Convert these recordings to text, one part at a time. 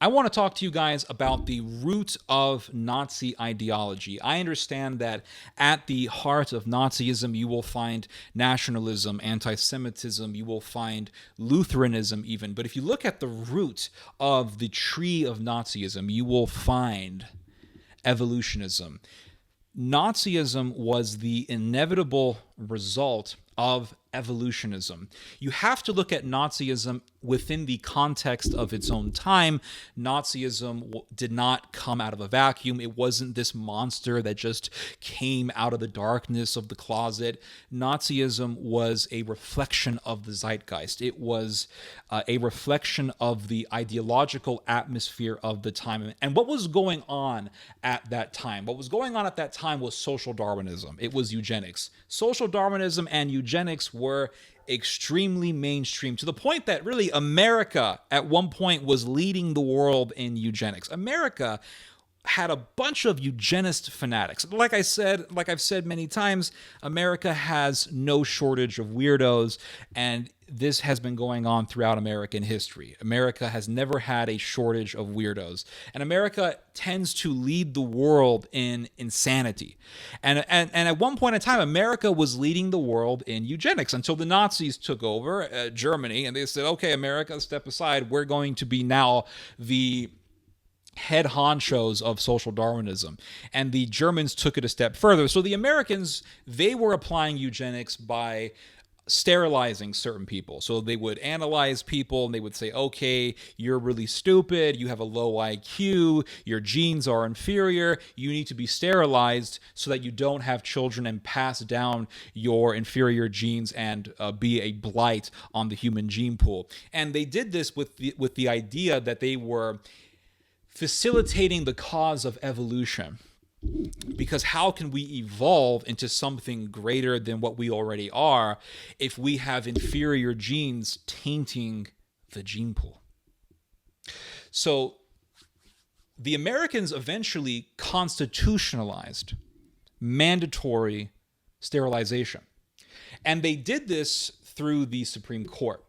I want to talk to you guys about the root of Nazi ideology. I understand that at the heart of Nazism, you will find nationalism, anti-Semitism, you will find Lutheranism even. But if you look at the root of the tree of Nazism, you will find evolutionism. Nazism was the inevitable result of evolutionism. You have to look at Nazism within the context of its own time. Nazism did not come out of a vacuum. It wasn't this monster that just came out of the darkness of the closet. Nazism was a reflection of the zeitgeist. It was a reflection of the ideological atmosphere of the time. And what was going on at that time? What was going on at that time was social Darwinism. It was eugenics. Social Darwinism and eugenics were extremely mainstream, to the point that really America at one point was leading the world in eugenics. America had a bunch of eugenist fanatics. Like I've said many times, America has no shortage of weirdos, and this has been going on throughout American history. America has never had a shortage of weirdos, and America tends to lead the world in insanity. And at one point in time, America was leading the world in eugenics until the Nazis took over Germany, and they said, "Okay, America, step aside. We're going to be now the head honchos of social Darwinism." And the Germans took it a step further. So the Americans, they were applying eugenics by sterilizing certain people. So they would analyze people and they would say, okay, you're really stupid, you have a low IQ, your genes are inferior, you need to be sterilized so that you don't have children and pass down your inferior genes and be a blight on the human gene pool. And they did this with the idea that they were facilitating the cause of evolution. Because how can we evolve into something greater than what we already are if we have inferior genes tainting the gene pool? So the Americans eventually constitutionalized mandatory sterilization. And they did this through the Supreme Court.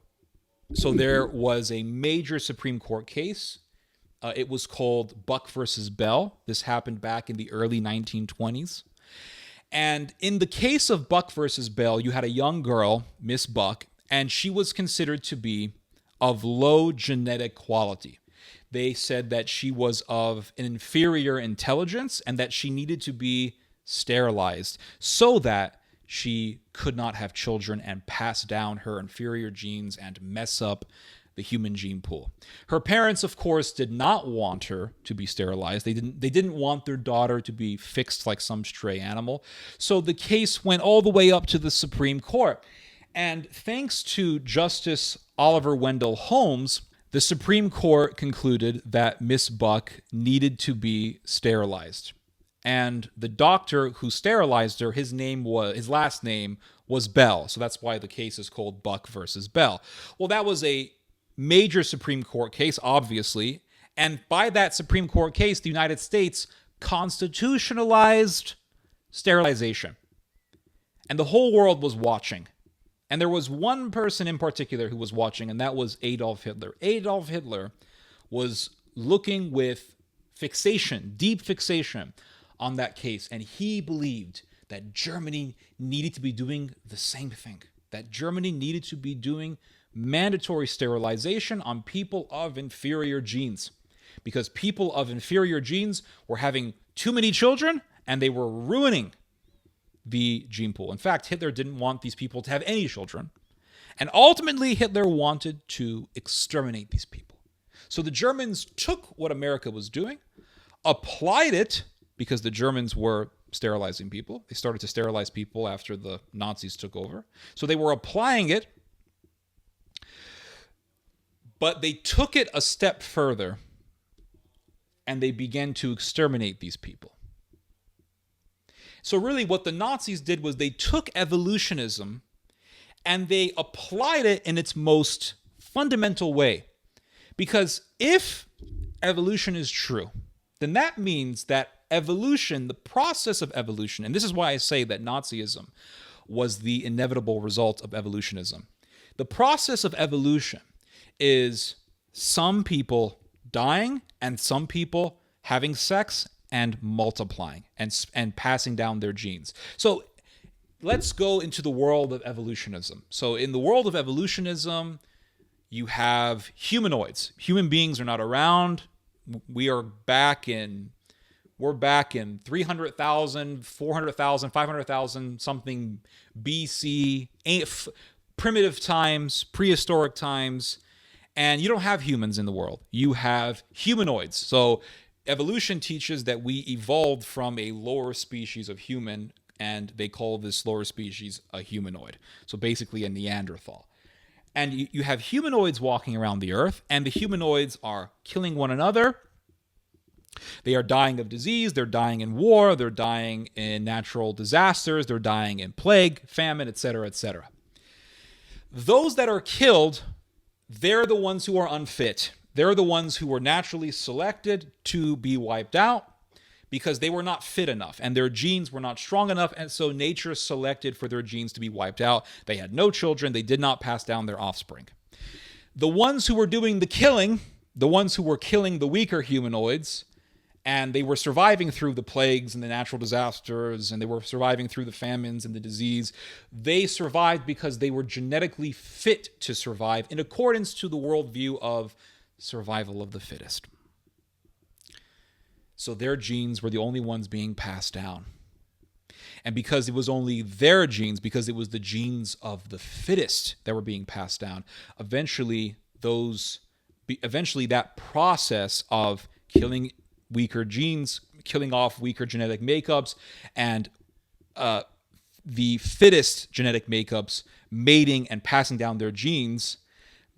So there was a major Supreme Court case. It was called Buck versus Bell. This happened back in the early 1920s. And in the case of Buck versus Bell, you had a young girl, Miss Buck, and she was considered to be of low genetic quality. They said that she was of an inferior intelligence and that she needed to be sterilized so that she could not have children and pass down her inferior genes and mess up the human gene pool. Her parents, of course, did not want her to be sterilized. They didn't want their daughter to be fixed like some stray animal. So the case went all the way up to the Supreme Court. And thanks to Justice Oliver Wendell Holmes, the Supreme Court concluded that Miss Buck needed to be sterilized. And the doctor who sterilized her, his last name was Bell. So that's why the case is called Buck versus Bell. Well, that was a major Supreme Court case, obviously. And by that Supreme Court case, the United States constitutionalized sterilization. And the whole world was watching. And there was one person in particular who was watching, and that was Adolf Hitler. Adolf Hitler was looking with fixation, deep fixation, on that case. And he believed that Germany needed to be doing the same thing. That Germany needed to be doing mandatory sterilization on people of inferior genes, because people of inferior genes were having too many children and they were ruining the gene pool. In fact, Hitler didn't want these people to have any children, and ultimately Hitler wanted to exterminate these people. So the Germans took what America was doing, applied it, because the Germans were sterilizing people. They started to sterilize people after the Nazis took over. So they were applying it, but they took it a step further and they began to exterminate these people. So really what the Nazis did was they took evolutionism and they applied it in its most fundamental way. Because if evolution is true, then that means that evolution, the process of evolution, and this is why I say that Nazism was the inevitable result of evolutionism. The process of evolution is some people dying and some people having sex and multiplying and passing down their genes. So let's go into the world of evolutionism. So in the world of evolutionism, you have humanoids. Human beings are not around. We're back in 300,000, 400,000, 500,000 something BC, primitive times, prehistoric times, and you don't have humans in the world. You have humanoids. So evolution teaches that we evolved from a lower species of human, and they call this lower species a humanoid. So basically a Neanderthal. And you have humanoids walking around the earth, and the humanoids are killing one another. They are dying of disease, they're dying in war, they're dying in natural disasters, they're dying in plague, famine, etc., etc. Those that are killed, they're the ones who are unfit. They're the ones who were naturally selected to be wiped out because they were not fit enough and their genes were not strong enough, and so nature selected for their genes to be wiped out. They had no children, they did not pass down their offspring. The ones who were doing the killing, the ones who were killing the weaker humanoids, and they were surviving through the plagues and the natural disasters, and they were surviving through the famines and the disease. They survived because they were genetically fit to survive in accordance to the worldview of survival of the fittest. So their genes were the only ones being passed down. And because it was only their genes, because it was the genes of the fittest that were being passed down, eventually that process of killing weaker genes, killing off weaker genetic makeups, and the fittest genetic makeups mating and passing down their genes,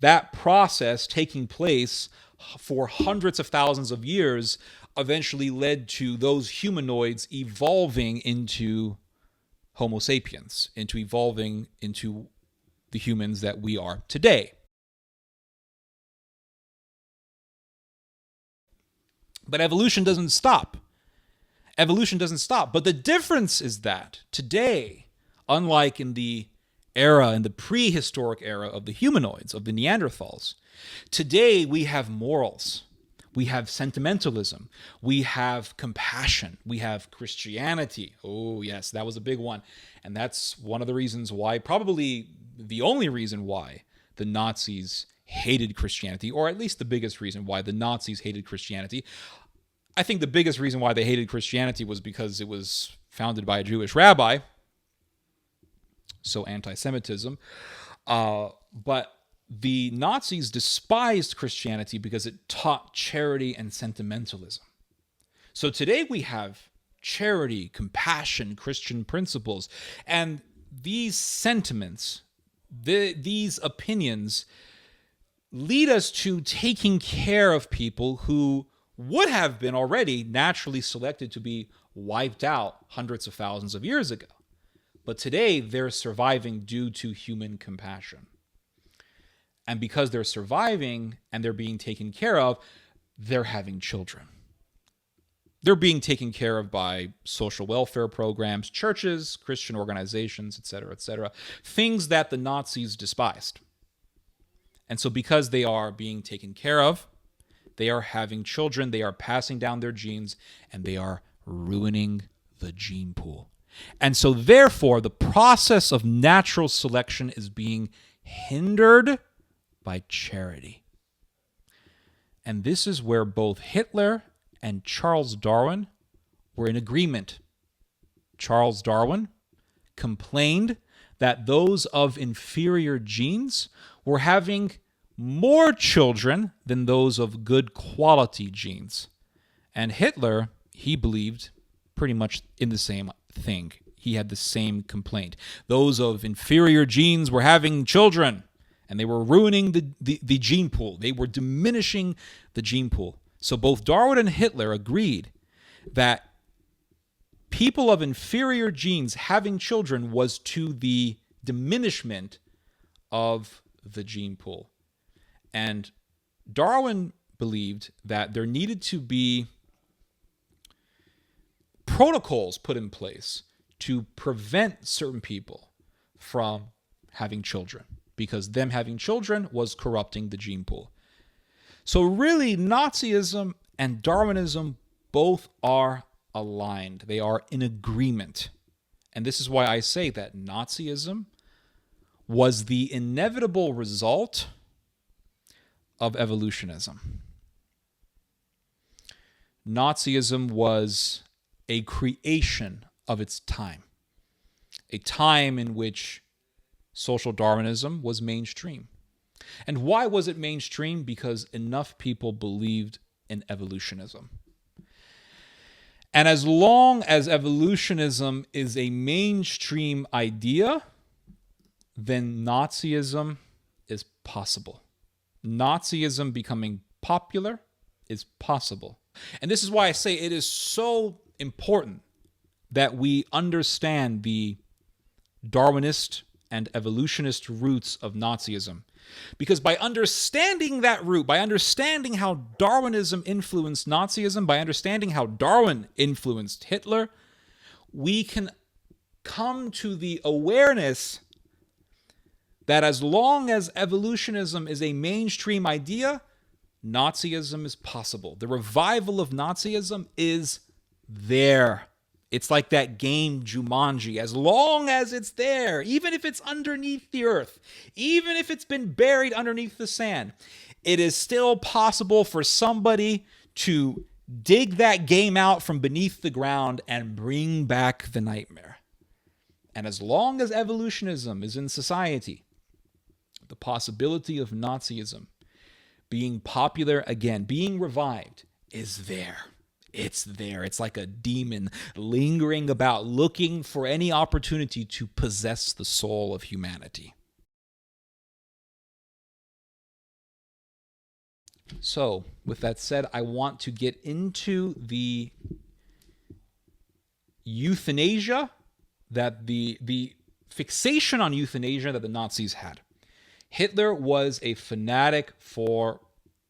that process taking place for hundreds of thousands of years eventually led to those humanoids evolving into Homo sapiens, into evolving into the humans that we are today. But evolution doesn't stop. Evolution doesn't stop. But the difference is that today, unlike in the prehistoric era of the humanoids, of the Neanderthals, today we have morals. We have sentimentalism. We have compassion. We have Christianity. Oh, yes, that was a big one. And that's one of the reasons why, probably the only reason why, the Nazis hated Christianity, or at least the biggest reason why the Nazis hated Christianity. I think the biggest reason why they hated Christianity was because it was founded by a Jewish rabbi. So anti-Semitism. But the Nazis despised Christianity because it taught charity and sentimentalism. So today we have charity, compassion, Christian principles, and these sentiments, these opinions lead us to taking care of people who would have been already naturally selected to be wiped out hundreds of thousands of years ago. But today they're surviving due to human compassion. And because they're surviving and they're being taken care of, they're having children. They're being taken care of by social welfare programs, churches, Christian organizations, etc., etc., things that the Nazis despised. And so because they are being taken care of, they are having children, they are passing down their genes, and they are ruining the gene pool. And so therefore, the process of natural selection is being hindered by charity. And this is where both Hitler and Charles Darwin were in agreement. Charles Darwin complained that those of inferior genes were having more children than those of good quality genes. And Hitler, he believed pretty much in the same thing. He had the same complaint. Those of inferior genes were having children, and they were ruining the gene pool. They were diminishing the gene pool. So both Darwin and Hitler agreed that people of inferior genes having children was to the diminishment of the gene pool. And Darwin believed that there needed to be protocols put in place to prevent certain people from having children, because them having children was corrupting the gene pool. So really, Nazism and Darwinism both are aligned. They are in agreement. And this is why I say that Nazism was the inevitable result of evolutionism. Nazism was a creation of its time, a time in which social Darwinism was mainstream. And why was it mainstream? Because enough people believed in evolutionism. And as long as evolutionism is a mainstream idea, then Nazism is possible. Nazism becoming popular is possible. And this is why I say it is so important that we understand the Darwinist and evolutionist roots of Nazism. Because by understanding that root, by understanding how Darwinism influenced Nazism, by understanding how Darwin influenced Hitler, we can come to the awareness that as long as evolutionism is a mainstream idea, Nazism is possible. The revival of Nazism is there. It's like that game Jumanji. As long as it's there, even if it's underneath the earth, even if it's been buried underneath the sand, it is still possible for somebody to dig that game out from beneath the ground and bring back the nightmare. And as long as evolutionism is in society, the possibility of Nazism being popular again, being revived, is there. It's there. It's like a demon lingering about, looking for any opportunity to possess the soul of humanity. So, with that said, I want to get into the euthanasia, that the fixation on euthanasia that the Nazis had. Hitler was a fanatic for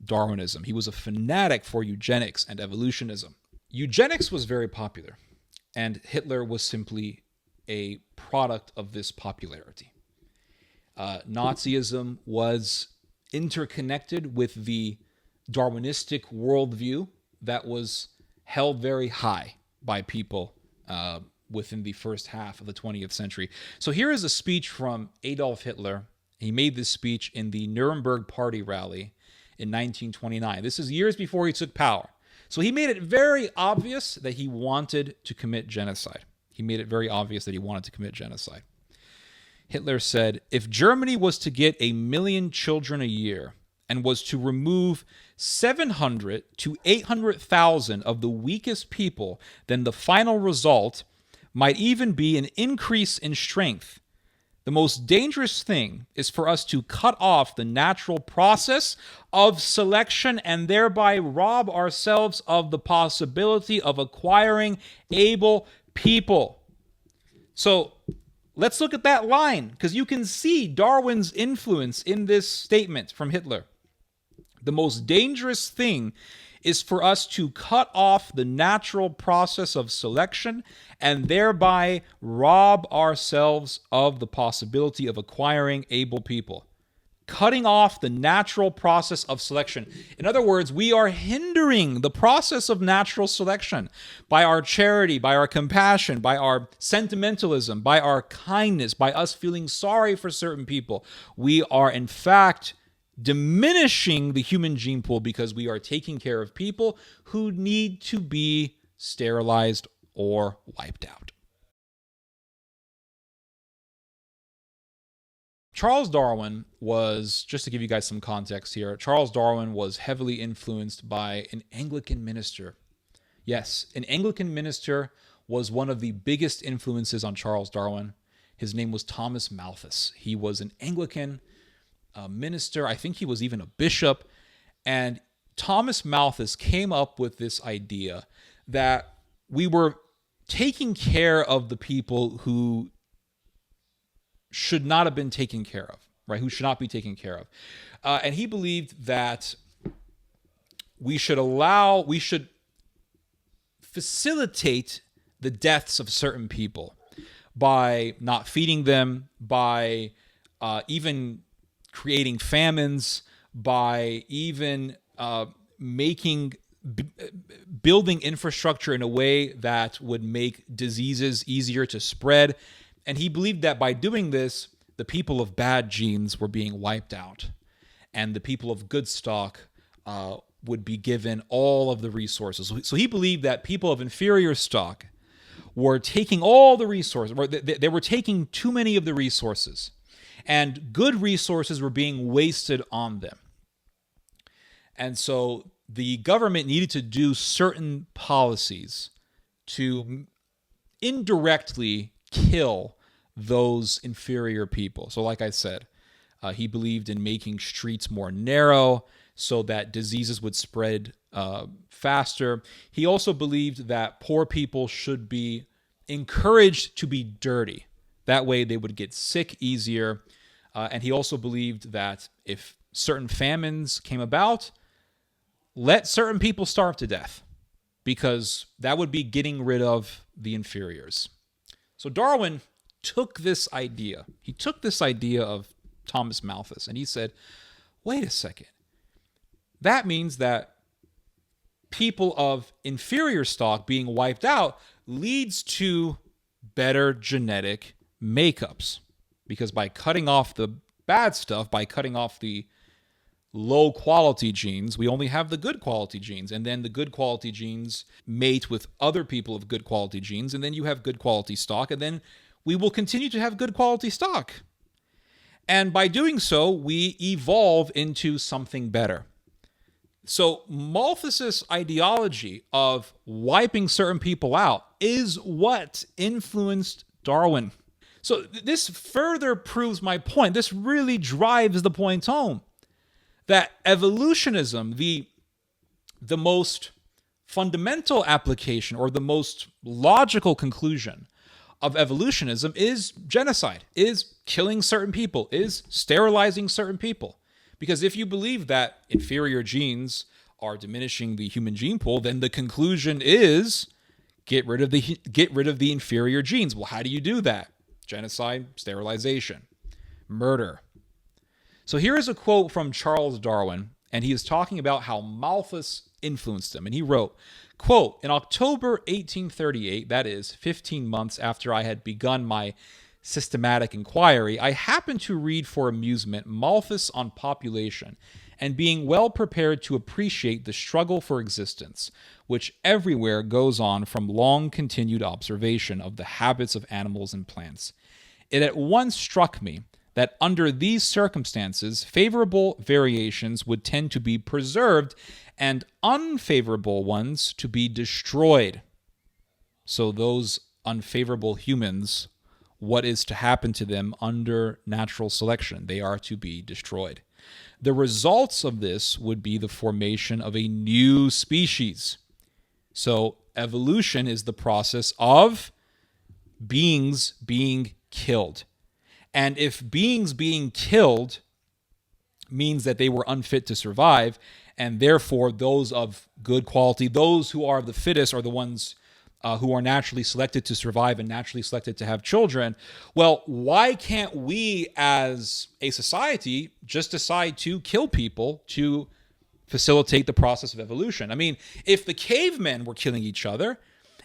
Darwinism. He was a fanatic for eugenics and evolutionism. Eugenics was very popular, and Hitler was simply a product of this popularity. Nazism was interconnected with the Darwinistic worldview that was held very high by people within the first half of the 20th century. So here is a speech from Adolf Hitler. He made this speech in the Nuremberg Party rally in 1929. This is years before he took power. So he made it very obvious that he wanted to commit genocide. Hitler said, if Germany was to get 1 million children a year and was to remove 700 to 800,000 of the weakest people, then the final result might even be an increase in strength. The most dangerous thing is for us to cut off the natural process of selection and thereby rob ourselves of the possibility of acquiring able people. So let's look at that line, because you can see Darwin's influence in this statement from Hitler. The most dangerous thing is for us to cut off the natural process of selection and thereby rob ourselves of the possibility of acquiring able people. Cutting off the natural process of selection. In other words, we are hindering the process of natural selection by our charity, by our compassion, by our sentimentalism, by our kindness, by us feeling sorry for certain people. We are, in fact, diminishing the human gene pool because we are taking care of people who need to be sterilized or wiped out. Charles Darwin was, just to give you guys some context here, Charles Darwin was heavily influenced by an Anglican minister. Yes, an Anglican minister was one of the biggest influences on Charles Darwin. His name was Thomas Malthus. He was an Anglican minister. I think he was even a bishop. And Thomas Malthus came up with this idea that we were taking care of the people who should not have been taken care of, right? Who should not be taken care of. And he believed that we should facilitate the deaths of certain people by not feeding them, by even creating famines, by even making building infrastructure in a way that would make diseases easier to spread. And he believed that by doing this, the people of bad genes were being wiped out, and the people of good stock would be given all of the resources. So he believed that people of inferior stock were taking all the resources, or they were taking too many of the resources, and good resources were being wasted on them. And so the government needed to do certain policies to indirectly kill those inferior people. So like I said, he believed in making streets more narrow so that diseases would spread faster. He also believed that poor people should be encouraged to be dirty. That way they would get sick easier. And he also believed that if certain famines came about, let certain people starve to death, because that would be getting rid of the inferiors. So Darwin took this idea. He took this idea of Thomas Malthus, and he said, wait a second. That means that people of inferior stock being wiped out leads to better genetic makeups. Because by cutting off the bad stuff, by cutting off the low quality genes, we only have the good quality genes. And then the good quality genes mate with other people of good quality genes. And then you have good quality stock. And then we will continue to have good quality stock. And by doing so, we evolve into something better. So Malthus's ideology of wiping certain people out is what influenced Darwin. So this further proves my point. This really drives the point home that evolutionism, the most fundamental application or the most logical conclusion of evolutionism is genocide, is killing certain people, is sterilizing certain people. Because if you believe that inferior genes are diminishing the human gene pool, then the conclusion is get rid of the inferior genes. Well, how do you do that? Genocide, sterilization, murder. So here is a quote from Charles Darwin, and he is talking about how Malthus influenced him. And he wrote, quote, in October 1838, that is 15 months after I had begun my systematic inquiry, I happened to read for amusement Malthus on population, and being well prepared to appreciate the struggle for existence, which everywhere goes on from long continued observation of the habits of animals and plants, it at once struck me that under these circumstances, favorable variations would tend to be preserved and unfavorable ones to be destroyed. So those unfavorable humans, what is to happen to them under natural selection? They are to be destroyed. The results of this would be the formation of a new species. So evolution is the process of beings being killed. And if beings being killed means that they were unfit to survive, and therefore those of good quality, those who are the fittest, are the ones who are naturally selected to survive and naturally selected to have children, well, why can't we as a society just decide to kill people to facilitate the process of evolution? I mean, if the cavemen were killing each other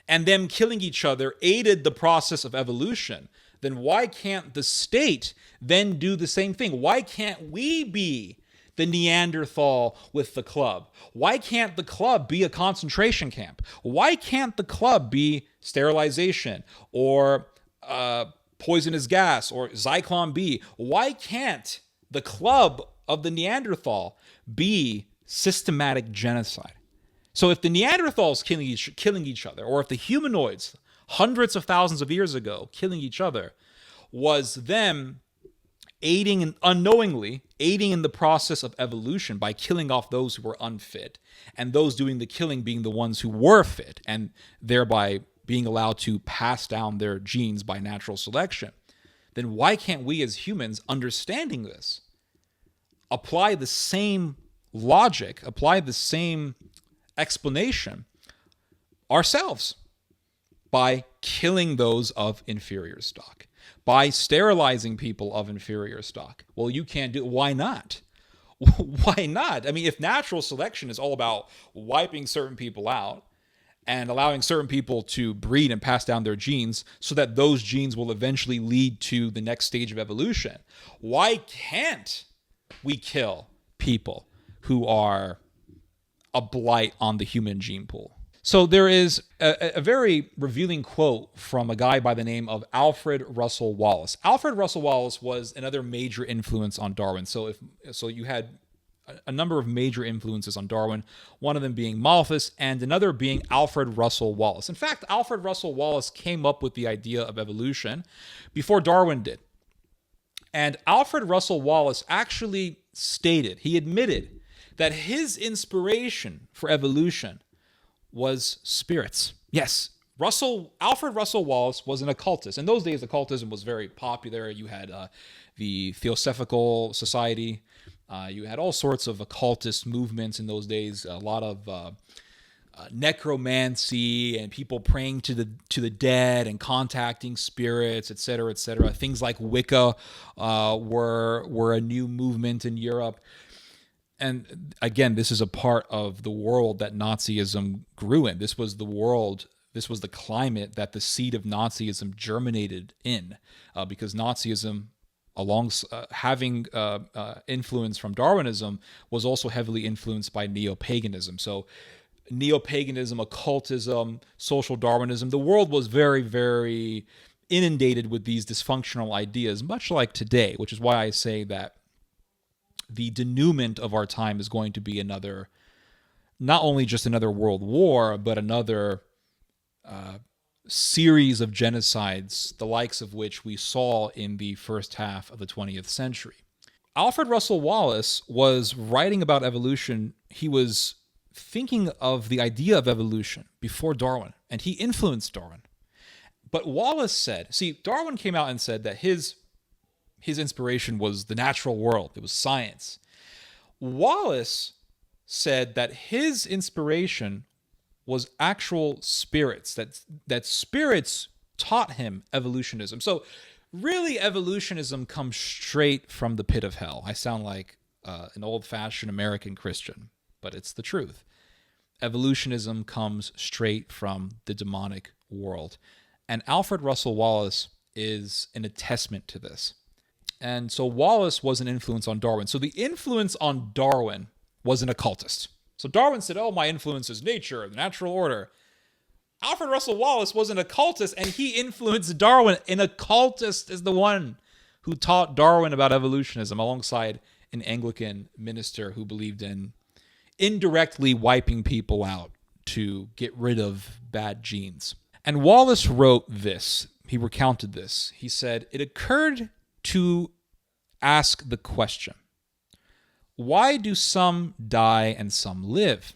and them killing each other aided the process of evolution, then why can't the state then do the same thing? Why can't we be the Neanderthal with the club? Why can't the club be a concentration camp? Why can't the club be sterilization or poisonous gas or Zyklon B? Why can't the club of the Neanderthal be systematic genocide? So if the Neanderthals killing each other, or if the humanoids hundreds of thousands of years ago killing each other was them aiding and unknowingly aiding in the process of evolution by killing off those who were unfit, and those doing the killing being the ones who were fit, and thereby being allowed to pass down their genes by natural selection, then why can't we as humans, understanding this, apply the same logic, apply the same explanation ourselves by killing those of inferior stock, by sterilizing people of inferior stock? Well, you can't do it. Why not? Why not? I mean, if natural selection is all about wiping certain people out and allowing certain people to breed and pass down their genes so that those genes will eventually lead to the next stage of evolution, why can't we kill people who are a blight on the human gene pool? So there is a very revealing quote from a guy by the name of Alfred Russel Wallace. Alfred Russel Wallace was another major influence on Darwin. So you had a number of major influences on Darwin, one of them being Malthus and another being Alfred Russel Wallace. In fact, Alfred Russel Wallace came up with the idea of evolution before Darwin did. And Alfred Russel Wallace actually stated, he admitted that his inspiration for evolution was spirits. Yes, Alfred Russel Wallace was an occultist. In those days, occultism was very popular. You had the Theosophical Society. You had all sorts of occultist movements in those days. A lot of necromancy and people praying to the dead and contacting spirits, etc., etc. Things like Wicca were a new movement in Europe. And again, this is a part of the world that Nazism grew in. This was the climate that the seed of Nazism germinated in, because Nazism, having influence from Darwinism, was also heavily influenced by neo-paganism. So neo-paganism, occultism, social Darwinism, the world was very, very inundated with these dysfunctional ideas, much like today, which is why I say that the denouement of our time is going to be not only just another world war, but another series of genocides, the likes of which we saw in the first half of the 20th century. Alfred Russel Wallace was writing about evolution. He was thinking of the idea of evolution before Darwin, and he influenced Darwin. But Wallace said, Darwin came out and said that his inspiration was the natural world. It was science. Wallace said that his inspiration was actual spirits, that spirits taught him evolutionism. So really, evolutionism comes straight from the pit of hell. I sound like an old-fashioned American Christian, but it's the truth. Evolutionism comes straight from the demonic world. And Alfred Russel Wallace is an attestament to this. And so Wallace was an influence on Darwin. So the influence on Darwin was an occultist. So Darwin said, my influence is nature, the natural order. Alfred Russel Wallace was an occultist, and he influenced Darwin. An occultist is the one who taught Darwin about evolutionism, alongside an Anglican minister who believed in indirectly wiping people out to get rid of bad genes. And Wallace wrote this. He recounted this. He said, "It occurred to ask the question, why do some die and some live?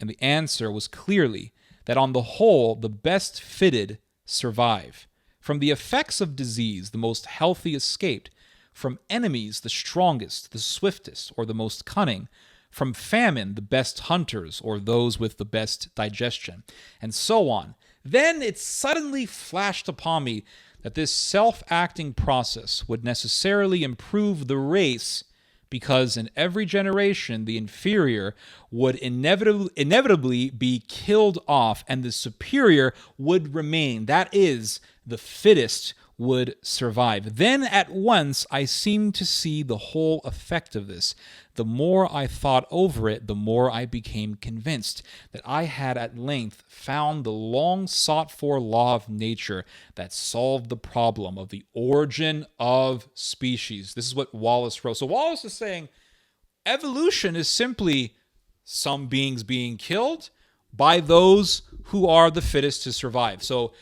And the answer was clearly that on the whole, the best fitted survive. From the effects of disease, the most healthy escaped. From enemies, the strongest, the swiftest, or the most cunning. From famine, the best hunters, or those with the best digestion." And so on. Then it suddenly flashed upon me that this self-acting process would necessarily improve the race, because in every generation the inferior would inevitably be killed off and the superior would remain. That is, the fittest would survive. Then at once I seemed to see the whole effect of this. The more I thought over it, the more I became convinced that I had at length found the long-sought-for law of nature that solved the problem of the origin of species. This is what Wallace wrote. So Wallace is saying evolution is simply some beings being killed by those who are the fittest to survive. So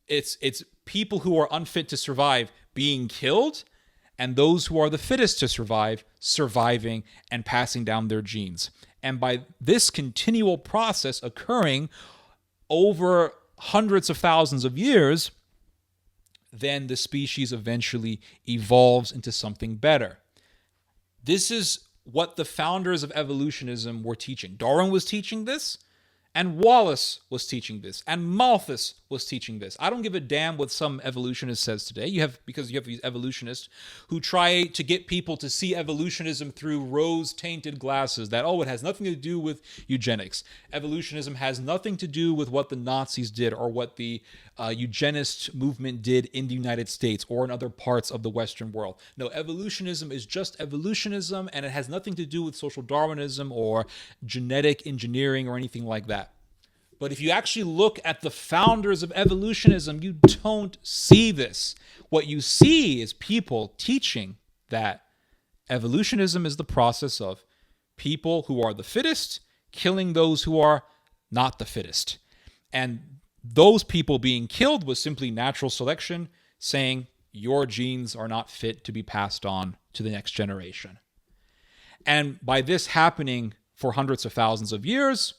it's people who are unfit to survive being killed, and those who are the fittest to survive surviving and passing down their genes. And by this continual process occurring over hundreds of thousands of years, then the species eventually evolves into something better. This is what the founders of evolutionism were teaching. Darwin was teaching this, and Wallace was teaching this, and Malthus was was teaching this. I don't give a damn what some evolutionist says today. Because you have these evolutionists who try to get people to see evolutionism through rose-tainted glasses, that, it has nothing to do with eugenics. Evolutionism has nothing to do with what the Nazis did or what the eugenist movement did in the United States or in other parts of the Western world. No, evolutionism is just evolutionism, and it has nothing to do with social Darwinism or genetic engineering or anything like that. But if you actually look at the founders of evolutionism, you don't see this. What you see is people teaching that evolutionism is the process of people who are the fittest killing those who are not the fittest. And those people being killed was simply natural selection, saying your genes are not fit to be passed on to the next generation. And by this happening for hundreds of thousands of years,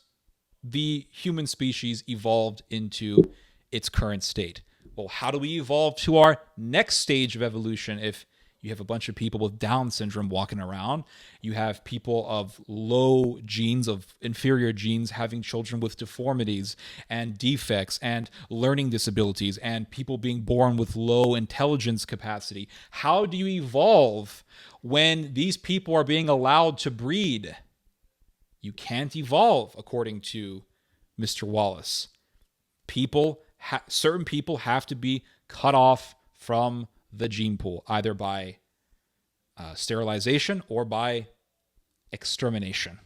the human species evolved into its current state. Well, how do we evolve to our next stage of evolution if you have a bunch of people with Down syndrome walking around? You have people of low genes, of inferior genes, having children with deformities and defects and learning disabilities, and people being born with low intelligence capacity. How do you evolve when these people are being allowed to breed? You can't evolve, according to Mr. Wallace. Certain people have to be cut off from the gene pool, either by sterilization or by extermination.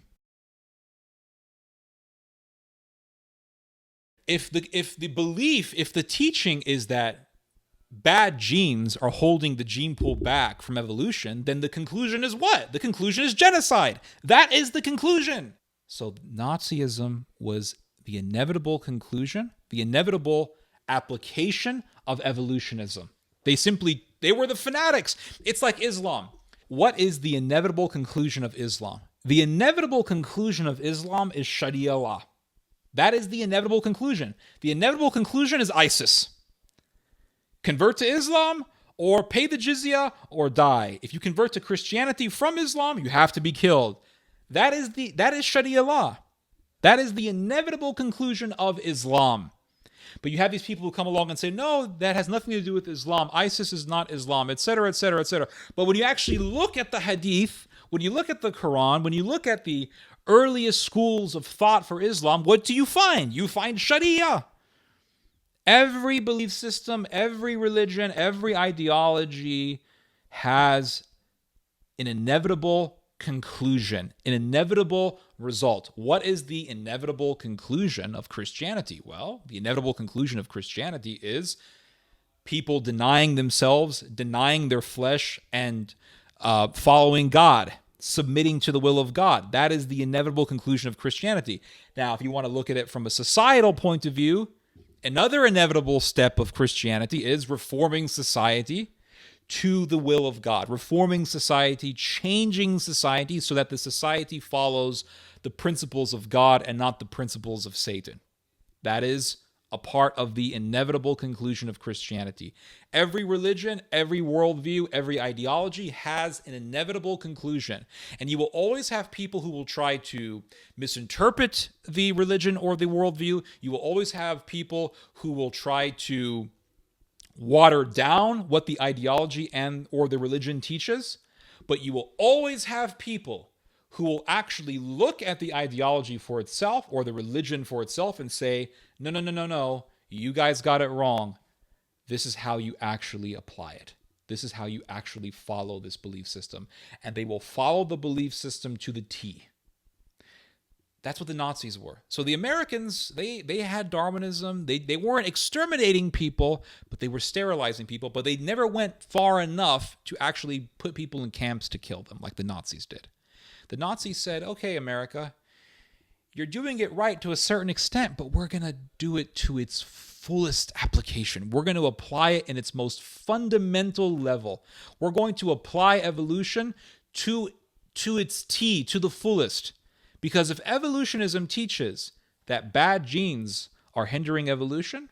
If the teaching is that bad genes are holding the gene pool back from evolution, then the conclusion is what? The conclusion is genocide. That is the conclusion. So Nazism was the inevitable conclusion, the inevitable application of evolutionism. They were the fanatics. It's like Islam. What is the inevitable conclusion of Islam? The inevitable conclusion of Islam is Sharia law. That is the inevitable conclusion. The inevitable conclusion is ISIS. Convert to Islam or pay the jizya or die. If you convert to Christianity from Islam, you have to be killed. That is Sharia law. That is the inevitable conclusion of Islam. But you have these people who come along and say, no, that has nothing to do with Islam. ISIS is not Islam, etc., etc., etc. But when you actually look at the Hadith, when you look at the Quran, when you look at the earliest schools of thought for Islam, what do you find? You find Sharia. Every belief system, every religion, every ideology has an inevitable conclusion, an inevitable result. What is the inevitable conclusion of Christianity? Well, the inevitable conclusion of Christianity is people denying themselves, denying their flesh, and following God, submitting to the will of God. That is the inevitable conclusion of Christianity. Now, if you want to look at it from a societal point of view, another inevitable step of Christianity is reforming society to the will of God, reforming society, changing society so that the society follows the principles of God and not the principles of Satan. That is a part of the inevitable conclusion of Christianity. Every religion, every worldview, every ideology has an inevitable conclusion. And you will always have people who will try to misinterpret the religion or the worldview. You will always have people who will try to water down what the ideology and or the religion teaches. But you will always have people who will actually look at the ideology for itself or the religion for itself and say, no, you guys got it wrong. This is how you actually apply it. This is how you actually follow this belief system. And they will follow the belief system to the T. That's what the Nazis were. So the Americans, they had Darwinism. They weren't exterminating people, but they were sterilizing people. But they never went far enough to actually put people in camps to kill them like the Nazis did. The Nazis said, okay, America, you're doing it right to a certain extent, but we're going to do it to its fullest application. We're going to apply it in its most fundamental level. We're going to apply evolution to its T, to the fullest. Because if evolutionism teaches that bad genes are hindering evolution,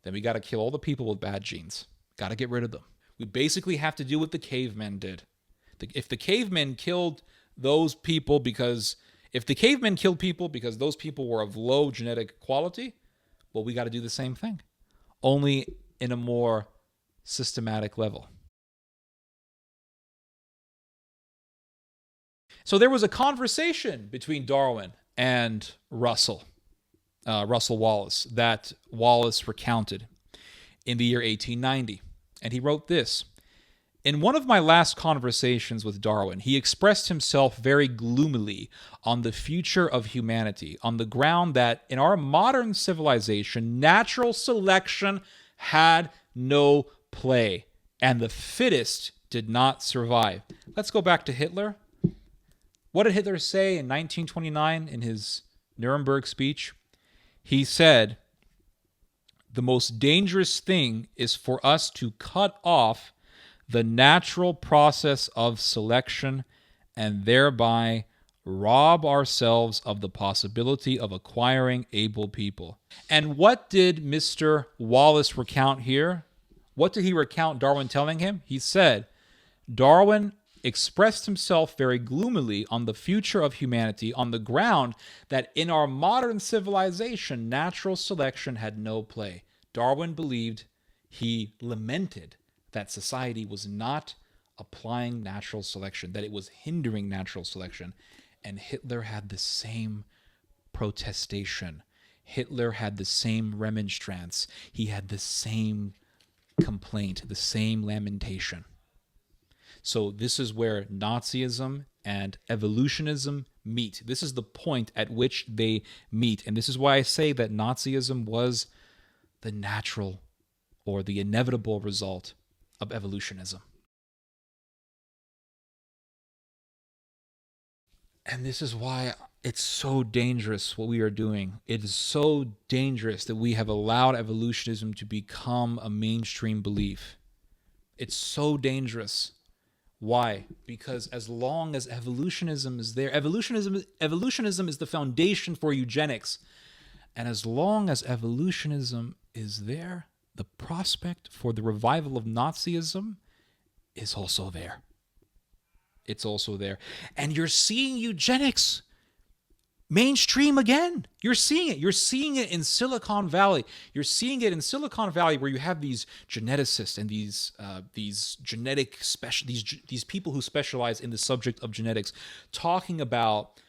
then we got to kill all the people with bad genes. Got to get rid of them. We basically have to do what the cavemen did. If the cavemen killed those people because those people were of low genetic quality, Well, we got to do the same thing, only in a more systematic level. So there was a conversation between Darwin and Russell Wallace, that Wallace recounted in the year 1890. And he wrote this: "In one of my last conversations with Darwin, he expressed himself very gloomily on the future of humanity, on the ground that in our modern civilization, natural selection had no play, and the fittest did not survive." Let's go back to Hitler. What did Hitler say in 1929 in his Nuremberg speech? He said, "The most dangerous thing is for us to cut off the natural process of selection and thereby rob ourselves of the possibility of acquiring able people." And what did Mr. Wallace recount here? What did he recount Darwin telling him? He said, Darwin expressed himself very gloomily on the future of humanity on the ground that in our modern civilization, natural selection had no play. Darwin believed, he lamented that society was not applying natural selection, that it was hindering natural selection. And Hitler had the same protestation. Hitler had the same remonstrance. He had the same complaint, the same lamentation. So this is where Nazism and evolutionism meet. This is the point at which they meet. And this is why I say that Nazism was the natural or the inevitable result of evolutionism. And this is why it's so dangerous what we are doing. It is so dangerous that we have allowed evolutionism to become a mainstream belief. It's so dangerous. Why? Because as long as evolutionism is there, evolutionism is the foundation for eugenics. And as long as evolutionism is there, the prospect for the revival of Nazism is also there. It's also there. And you're seeing eugenics mainstream again. You're seeing it. You're seeing it in Silicon Valley. You're seeing it in Silicon Valley, where you have these geneticists and these people who specialize in the subject of genetics talking about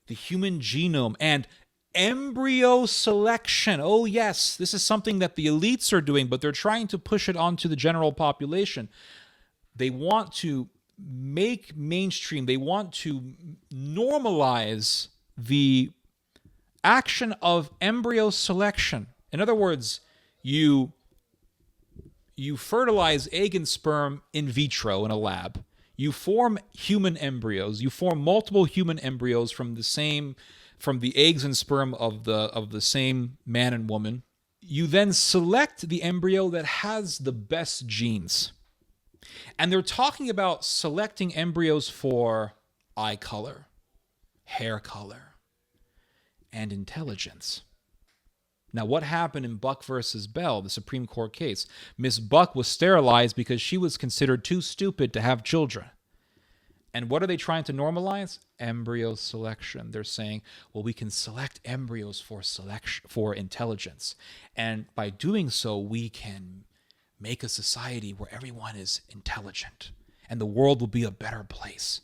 the human genome and embryo selection. Oh yes, this is something that the elites are doing, but they're trying to push it onto the general population. They want to make mainstream, they want to normalize the action of embryo selection. In other words, you fertilize egg and sperm in vitro in a lab. You form human embryos. You form multiple human embryos from the eggs and sperm of the same man and woman. You then select the embryo that has the best genes. And they're talking about selecting embryos for eye color, hair color, and intelligence. Now, what happened in Buck versus Bell, the Supreme Court case? Miss Buck was sterilized because she was considered too stupid to have children. And what are they trying to normalize? Embryo selection. They're saying, well, we can select embryos for intelligence. And by doing so, we can make a society where everyone is intelligent and the world will be a better place.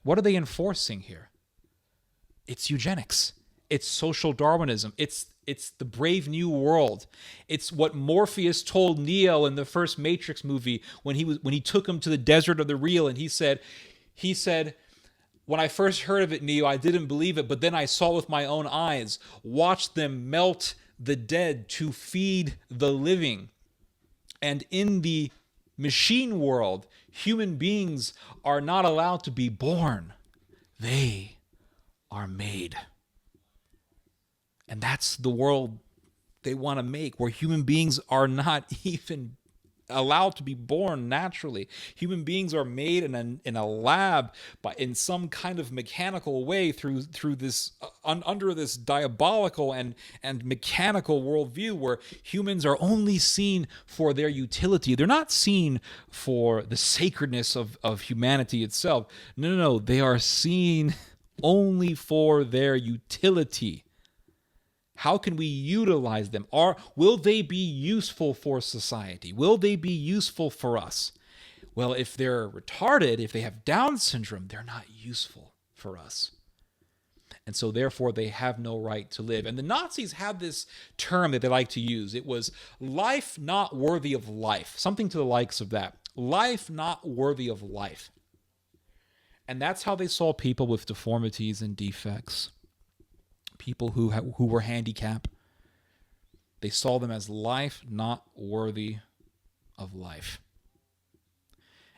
What are they enforcing here? It's eugenics. It's social Darwinism. It's the Brave New World. It's what Morpheus told Neo in the first Matrix movie when he took him to the desert of the real, and he said, when I first heard of it, Neo, I didn't believe it, but then I saw with my own eyes. Watch them melt the dead to feed the living. And in the machine world, human beings are not allowed to be born. They are made. And that's the world they want to make, where human beings are not even allowed to be born naturally. Human beings are made in a lab in some kind of mechanical way through this under this diabolical and mechanical worldview, where humans are only seen for their utility. They're not seen for the sacredness of humanity itself. No, they are seen only for their utility. How can we utilize them? Will they be useful for society? Will they be useful for us? Well, if they're retarded, if they have Down syndrome, they're not useful for us. And so therefore they have no right to live. And the Nazis had this term that they like to use. It was life not worthy of life, something to the likes of that. Life not worthy of life. And that's how they saw people with deformities and defects, people who were handicapped. They saw them as life not worthy of life.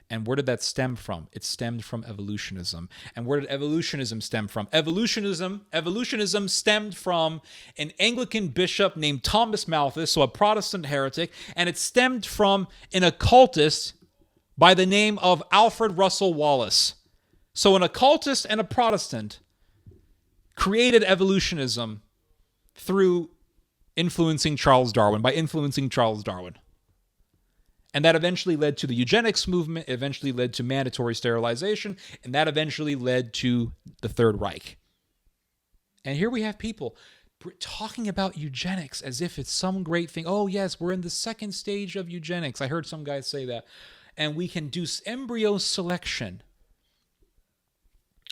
And where did that stem from? It stemmed from evolutionism. And where did evolutionism stem from? Evolutionism stemmed from an Anglican bishop named Thomas Malthus, so a Protestant heretic, and it stemmed from an occultist by the name of Alfred Russel Wallace. So an occultist and a Protestant created evolutionism through influencing Charles Darwin, by influencing Charles Darwin. And that eventually led to the eugenics movement, eventually led to mandatory sterilization, and that eventually led to the Third Reich. And here we have people talking about eugenics as if it's some great thing. Oh, yes, we're in the second stage of eugenics. I heard some guys say that. And we can do embryo selection.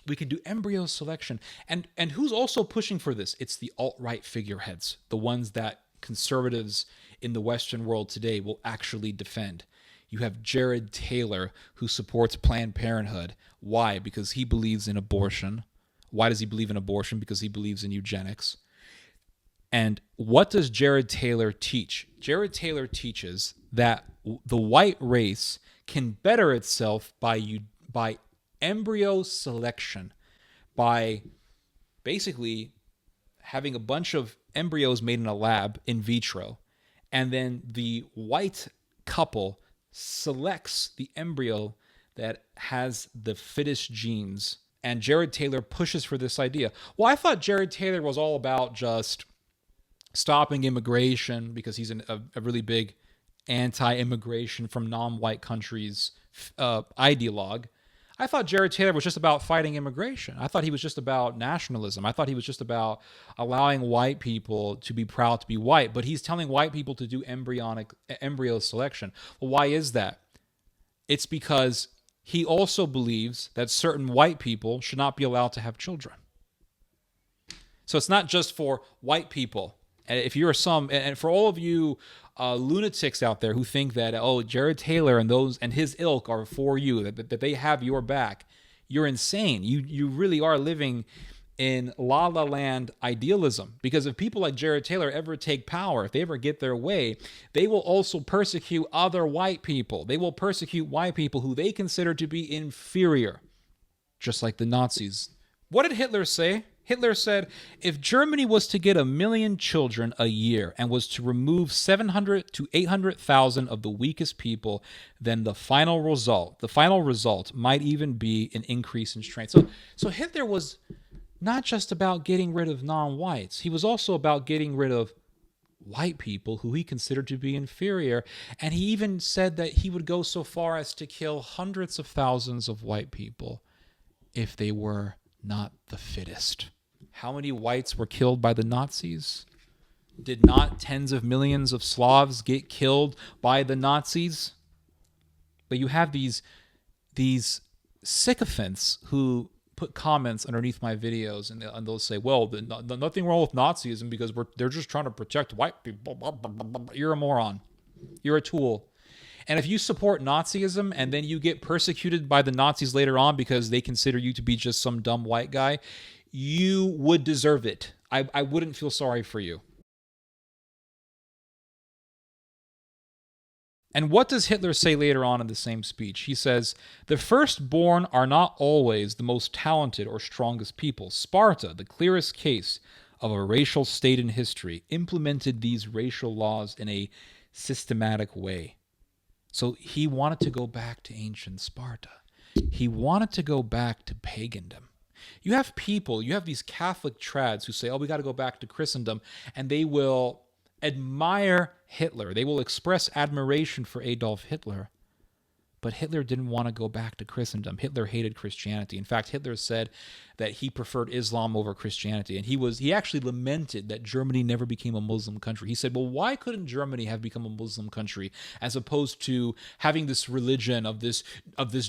We can do embryo selection. And who's also pushing for this? It's the alt-right figureheads, the ones that conservatives in the Western world today will actually defend. You have Jared Taylor, who supports Planned Parenthood. Why? Because he believes in abortion. Why does he believe in abortion? Because he believes in eugenics. And what does Jared Taylor teach? Jared Taylor teaches that the white race can better itself by embryo selection, by basically having a bunch of embryos made in a lab in vitro, and then the white couple selects the embryo that has the fittest genes. And Jared Taylor pushes for this idea. Well, I thought Jared Taylor was all about just stopping immigration because he's a really big anti-immigration from non-white countries ideologue. I thought Jared Taylor was just about fighting immigration. I thought he was just about nationalism. I thought he was just about allowing white people to be proud to be white. But he's telling white people to do embryo selection. Well, why is that? It's because he also believes that certain white people should not be allowed to have children. So it's not just for white people. And if you're and for all of you lunatics out there who think that, oh, Jared Taylor and his ilk are for you, that they have your back, you're insane. You really are living in La La Land idealism. Because if people like Jared Taylor ever take power, if they ever get their way, they will also persecute other white people. They will persecute white people who they consider to be inferior, just like the Nazis. What did Hitler say? Hitler said, if Germany was to get 1 million children a year and was to remove 700 to 800,000 of the weakest people, then the final result might even be an increase in strength. So Hitler was not just about getting rid of non-whites. He was also about getting rid of white people who he considered to be inferior. And he even said that he would go so far as to kill hundreds of thousands of white people if they were not the fittest. How many whites were killed by the Nazis? Did not tens of millions of Slavs get killed by the Nazis? But you have these sycophants who put comments underneath my videos, and they'll say, well, nothing wrong with Nazism because they're just trying to protect white people. You're a moron. You're a tool. And if you support Nazism and then you get persecuted by the Nazis later on because they consider you to be just some dumb white guy, you would deserve it. I wouldn't feel sorry for you. And what does Hitler say later on in the same speech? He says, the firstborn are not always the most talented or strongest people. Sparta, the clearest case of a racial state in history, implemented these racial laws in a systematic way. So he wanted to go back to ancient Sparta. He wanted to go back to pagandom. You have these Catholic trads who say, oh, we got to go back to Christendom, and they will admire Hitler. They will express admiration for Adolf Hitler. But Hitler didn't want to go back to Christendom. Hitler hated Christianity. In fact, Hitler said that he preferred Islam over Christianity. And he actually lamented that Germany never became a Muslim country. He said, well, why couldn't Germany have become a Muslim country as opposed to having this religion of this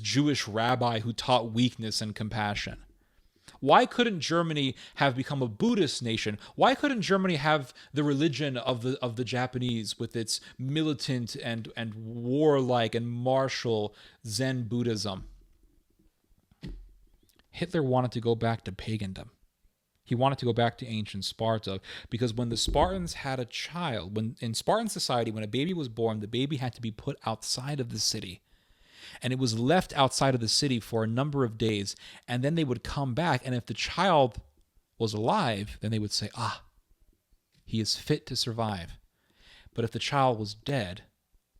Jewish rabbi who taught weakness and compassion? Why couldn't Germany have become a Buddhist nation? Why couldn't Germany have the religion of the Japanese with its militant and warlike and martial Zen Buddhism? Hitler wanted to go back to pagandom. He wanted to go back to ancient Sparta because when the Spartans had a child, when in Spartan society, when a baby was born, the baby had to be put outside of the city. And it was left outside of the city for a number of days, and then they would come back, and if the child was alive, then they would say, he is fit to survive. But if the child was dead,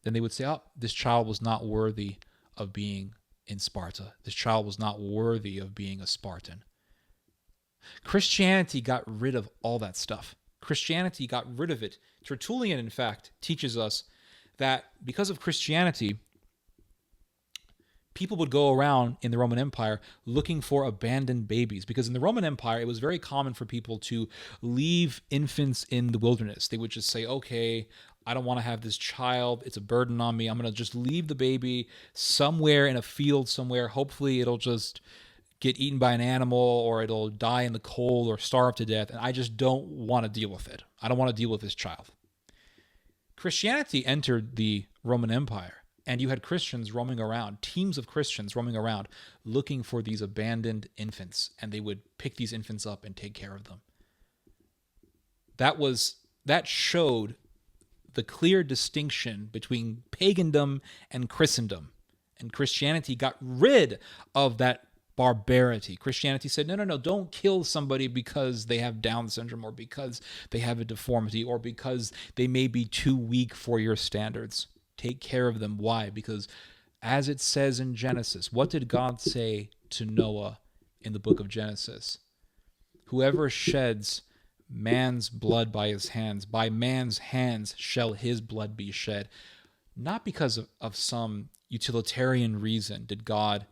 then they would say, this child was not worthy of being in Sparta. This child was not worthy of being a Spartan. Christianity got rid of all that stuff. Christianity got rid of it. Tertullian, in fact, teaches us that because of Christianity, people would go around in the Roman Empire looking for abandoned babies, because in the Roman Empire, it was very common for people to leave infants in the wilderness. They would just say, okay, I don't want to have this child. It's a burden on me. I'm going to just leave the baby somewhere in a field somewhere. Hopefully it'll just get eaten by an animal, or it'll die in the cold or starve to death. And I just don't want to deal with it. I don't want to deal with this child. Christianity entered the Roman Empire, and you had Christians roaming around, teams of Christians roaming around, looking for these abandoned infants, and they would pick these infants up and take care of them. That showed the clear distinction between pagandom and Christendom. And Christianity got rid of that barbarity. Christianity said, no, don't kill somebody because they have Down syndrome, or because they have a deformity, or because they may be too weak for your standards. Take care of them. Why? Because as it says in Genesis, what did God say to Noah in the book of Genesis? Whoever sheds man's blood by his hands, by man's hands shall his blood be shed. Not because of some utilitarian reason did God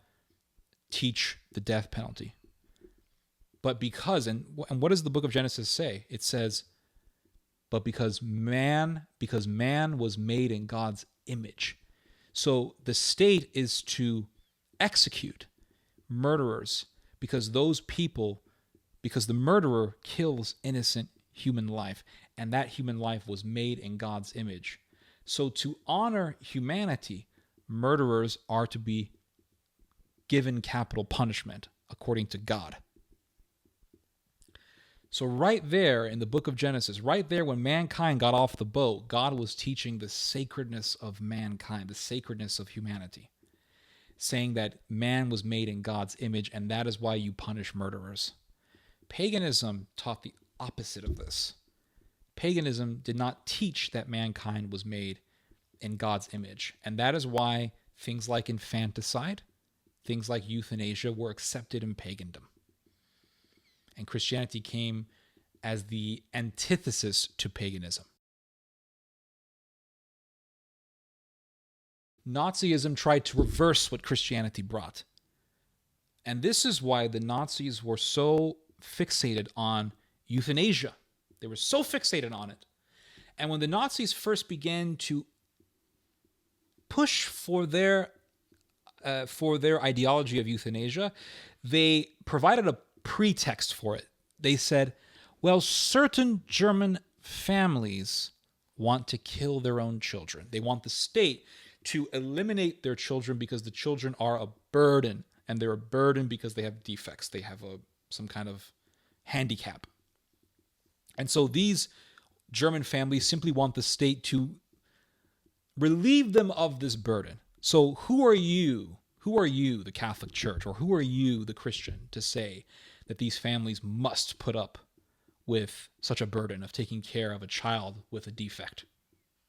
teach the death penalty, but because, and what does the book of Genesis say? It says, but because man was made in God's image. So the state is to execute murderers because the murderer kills innocent human life, and that human life was made in God's image. So to honor humanity, murderers are to be given capital punishment according to God. So right there in the book of Genesis, right there when mankind got off the boat, God was teaching the sacredness of mankind, the sacredness of humanity, saying that man was made in God's image, and that is why you punish murderers. Paganism taught the opposite of this. Paganism did not teach that mankind was made in God's image, and that is why things like infanticide, things like euthanasia were accepted in pagandom. And Christianity came as the antithesis to paganism. Nazism tried to reverse what Christianity brought. And this is why the Nazis were so fixated on euthanasia. They were so fixated on it. And when the Nazis first began to push for their ideology of euthanasia, they provided a pretext for it. They said, well, certain German families want to kill their own children. They want the state to eliminate their children because the children are a burden, and they're a burden because they have defects. They have some kind of handicap. And so these German families simply want the state to relieve them of this burden. So who are you, the Catholic Church, or who are you, the Christian, to say that these families must put up with such a burden of taking care of a child with a defect,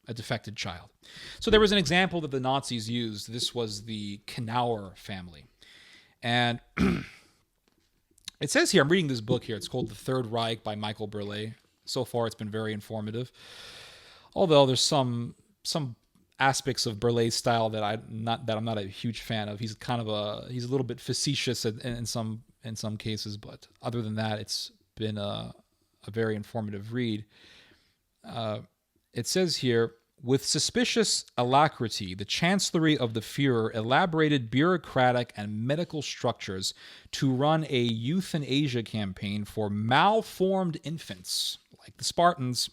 a defected child? So there was an example that the Nazis used. This was the Knauer family. And it says here, I'm reading this book here, it's called The Third Reich by Michael Burleigh. So far, it's been very informative. Although there's some aspects of Berlet's style that I'm not a huge fan of. He's a little bit facetious in some cases, but other than that, it's been a very informative read. It says here, with suspicious alacrity, the Chancellery of the Führer elaborated bureaucratic and medical structures to run a euthanasia campaign for malformed infants, like the Spartans.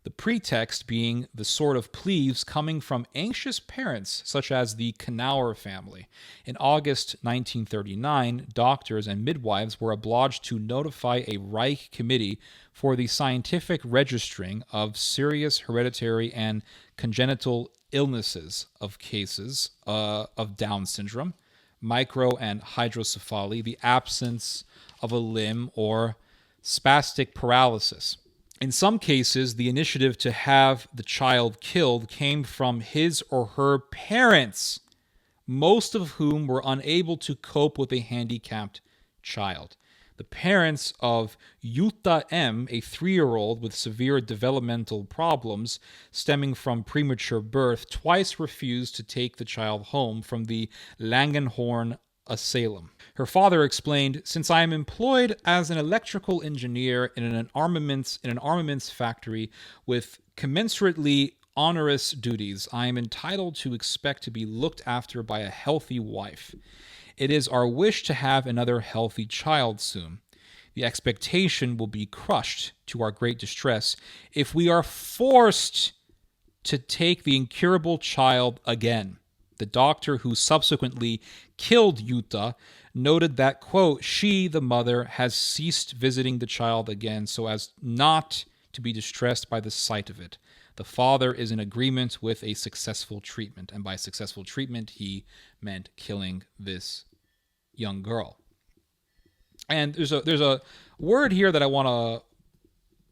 The pretext being the sort of pleas coming from anxious parents, such as the Knauer family. In August 1939, doctors and midwives were obliged to notify a Reich committee for the scientific registering of serious hereditary and congenital illnesses of cases of Down syndrome, micro and hydrocephaly, the absence of a limb, or spastic paralysis. In some cases, the initiative to have the child killed came from his or her parents, most of whom were unable to cope with a handicapped child. The parents of Jutta M., a 3-year-old with severe developmental problems stemming from premature birth, twice refused to take the child home from the Langenhorn asylum. Her father explained, "Since I am employed as an electrical engineer in an armaments factory with commensurately onerous duties, I am entitled to expect to be looked after by a healthy wife. It is our wish to have another healthy child soon. The expectation will be crushed, to our great distress, if we are forced to take the incurable child again." The doctor who subsequently killed Jutta noted that, quote, "She, the mother, has ceased visiting the child again so as not to be distressed by the sight of it. The father is in agreement with a successful treatment." And by successful treatment, he meant killing this young girl. And there's a word here that I want to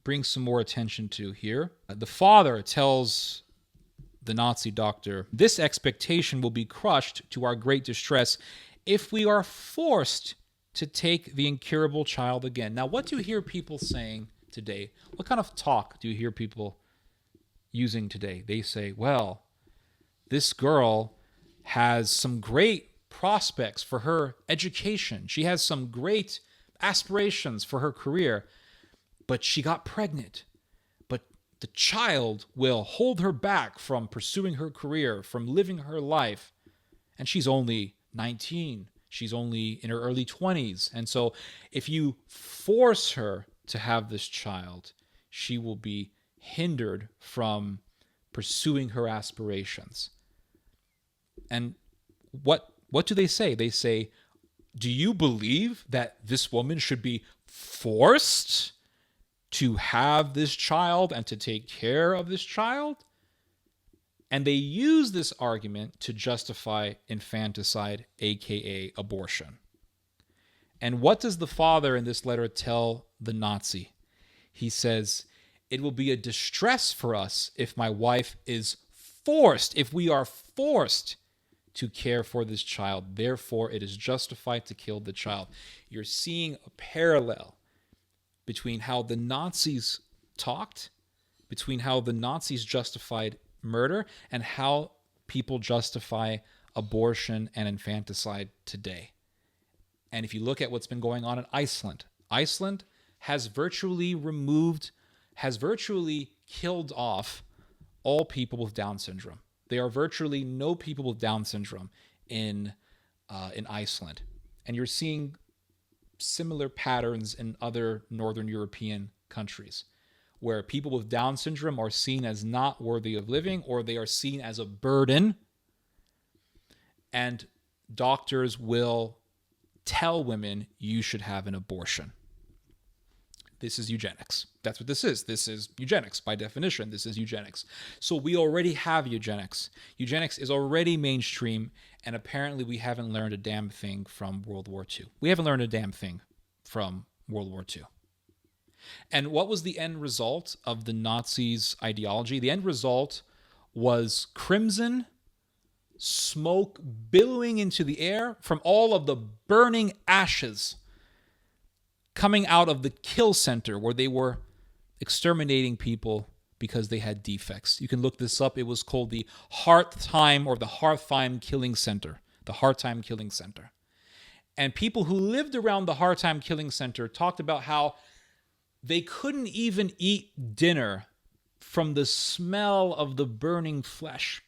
bring some more attention to here. The father tells the Nazi doctor, "This expectation will be crushed, to our great distress, if we are forced to take the incurable child again." Now, what do you hear people saying today? What kind of talk do you hear people using today? They say, well, this girl has some great prospects for her education. She has some great aspirations for her career, but she got pregnant. But the child will hold her back from pursuing her career, from living her life. And she's only 19. She's only in her early 20s. And so if you force her to have this child, she will be hindered from pursuing her aspirations. And what do they say? They say, do you believe that this woman should be forced to have this child and to take care of this child? And they use this argument to justify infanticide, aka abortion. And what does the father in this letter tell the Nazi? He says, "It will be a distress for us if my wife is forced, if we are forced to care for this child. Therefore, it is justified to kill the child." You're seeing a parallel between how the Nazis talked, between how the Nazis justified murder, and how people justify abortion and infanticide today. And if you look at what's been going on in Iceland, Iceland has virtually killed off all people with Down syndrome. There are virtually no people with Down syndrome in Iceland. And you're seeing similar patterns in other Northern European countries, where people with Down syndrome are seen as not worthy of living, or they are seen as a burden. And doctors will tell women, you should have an abortion. This is eugenics. That's what this is. This is eugenics. By definition, this is eugenics. So we already have eugenics. Eugenics is already mainstream, and apparently we haven't learned a damn thing from World War II. We haven't learned a damn thing from World War II. And what was the end result of the Nazis' ideology? The end result was crimson smoke billowing into the air from all of the burning ashes coming out of the kill center where they were exterminating people because they had defects. You can look this up. It was called the Hartheim or the Hartheim Killing Center. The Hartheim Killing Center. And people who lived around the Hartheim Killing Center talked about how they couldn't even eat dinner from the smell of the burning flesh.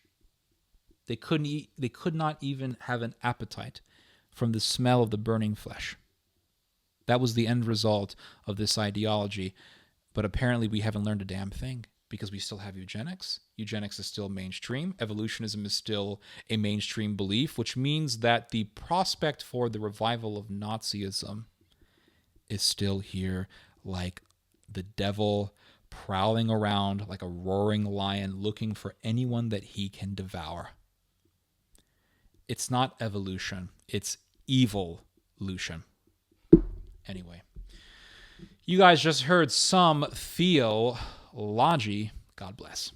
They could not even have an appetite from the smell of the burning flesh. That was the end result of this ideology. But apparently we haven't learned a damn thing because we still have eugenics. Eugenics is still mainstream. Evolutionism is still a mainstream belief, which means that the prospect for the revival of Nazism is still here, like the devil prowling around like a roaring lion looking for anyone that he can devour. It's not evolution. It's evolution. Anyway, you guys just heard some theology. God bless.